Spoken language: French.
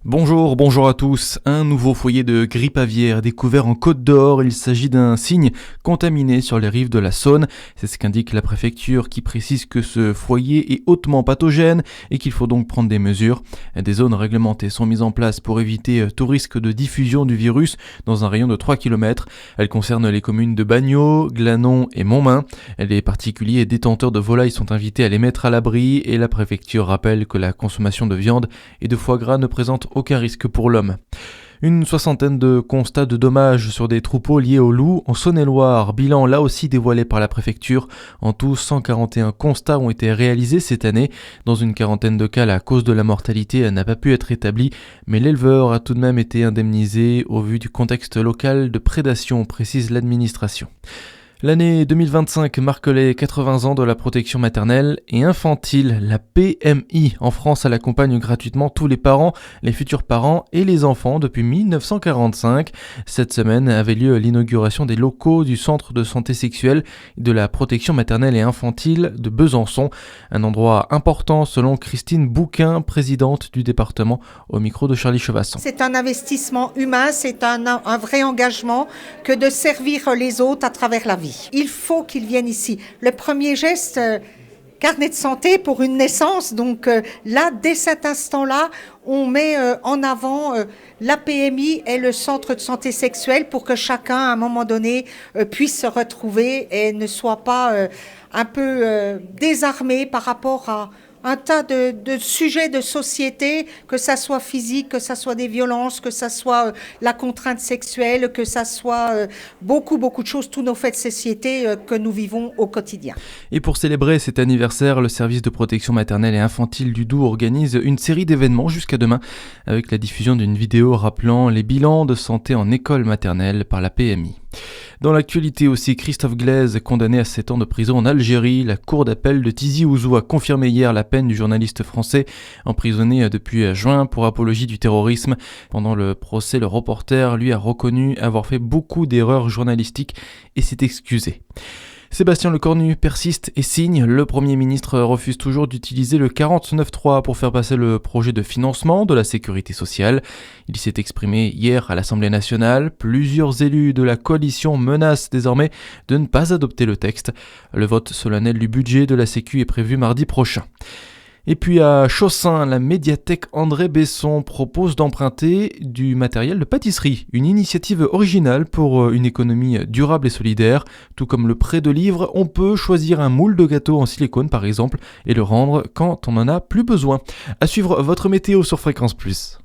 Bonjour à tous. Un nouveau foyer de grippe aviaire découvert en Côte d'Or. Il s'agit d'un cygne contaminé sur les rives de la Saône. C'est ce qu'indique la préfecture qui précise que ce foyer est hautement pathogène et qu'il faut donc prendre des mesures. Des zones réglementées sont mises en place pour éviter tout risque de diffusion du virus dans un rayon de 3 km. Elles concernent les communes de Bagnols, Glanon et Montmain. Les particuliers et détenteurs de volailles sont invités à les mettre à l'abri et la préfecture rappelle que la consommation de viande et de foie gras ne présente aucun risque pour l'homme. Une soixantaine de constats de dommages sur des troupeaux liés aux loups en Saône-et-Loire, bilan là aussi dévoilé par la préfecture. En tout, 141 constats ont été réalisés cette année. Dans une quarantaine de cas, la cause de la mortalité n'a pas pu être établie, mais l'éleveur a tout de même été indemnisé au vu du contexte local de prédation, précise l'administration. L'année 2025 marque les 80 ans de la protection maternelle et infantile. La PMI en France, elle accompagne gratuitement tous les parents, les futurs parents et les enfants depuis 1945. Cette semaine avait lieu l'inauguration des locaux du centre de santé sexuelle et de la protection maternelle et infantile de Besançon. Un endroit important selon Christine Bouquin, présidente du département, au micro de Charlie Chevasson. C'est un investissement humain, c'est un vrai engagement que de servir les autres à travers la vie. Il faut qu'ils viennent ici. Le premier geste, carnet de santé pour une naissance. Donc là, dès cet instant-là, on met en avant la PMI et le centre de santé sexuelle pour que chacun, à un moment donné, puisse se retrouver et ne soit pas un peu désarmé par rapport à un tas de sujets de société, que ça soit physique, que ça soit des violences, que ça soit la contrainte sexuelle, que ça soit beaucoup de choses, tous nos faits de société que nous vivons au quotidien. Et pour célébrer cet anniversaire, le service de protection maternelle et infantile du Doubs organise une série d'événements jusqu'à demain, avec la diffusion d'une vidéo rappelant les bilans de santé en école maternelle par la PMI. Dans l'actualité aussi, Christophe Glaise, condamné à 7 ans de prison en Algérie. La cour d'appel de Tizi Ouzou a confirmé hier la peine du journaliste français emprisonné depuis juin pour apologie du terrorisme. Pendant le procès, le reporter lui a reconnu avoir fait beaucoup d'erreurs journalistiques et s'est excusé. Sébastien Lecornu persiste et signe. Le Premier ministre refuse toujours d'utiliser le 49.3 pour faire passer le projet de financement de la sécurité sociale. Il s'est exprimé hier à l'Assemblée nationale. Plusieurs élus de la coalition menacent désormais de ne pas adopter le texte. Le vote solennel du budget de la Sécu est prévu mardi prochain. Et puis à Chaussin, la médiathèque André Besson propose d'emprunter du matériel de pâtisserie, une initiative originale pour une économie durable et solidaire. Tout comme le prêt de livres, on peut choisir un moule de gâteau en silicone par exemple et le rendre quand on n'en a plus besoin. À suivre votre météo sur Fréquence Plus.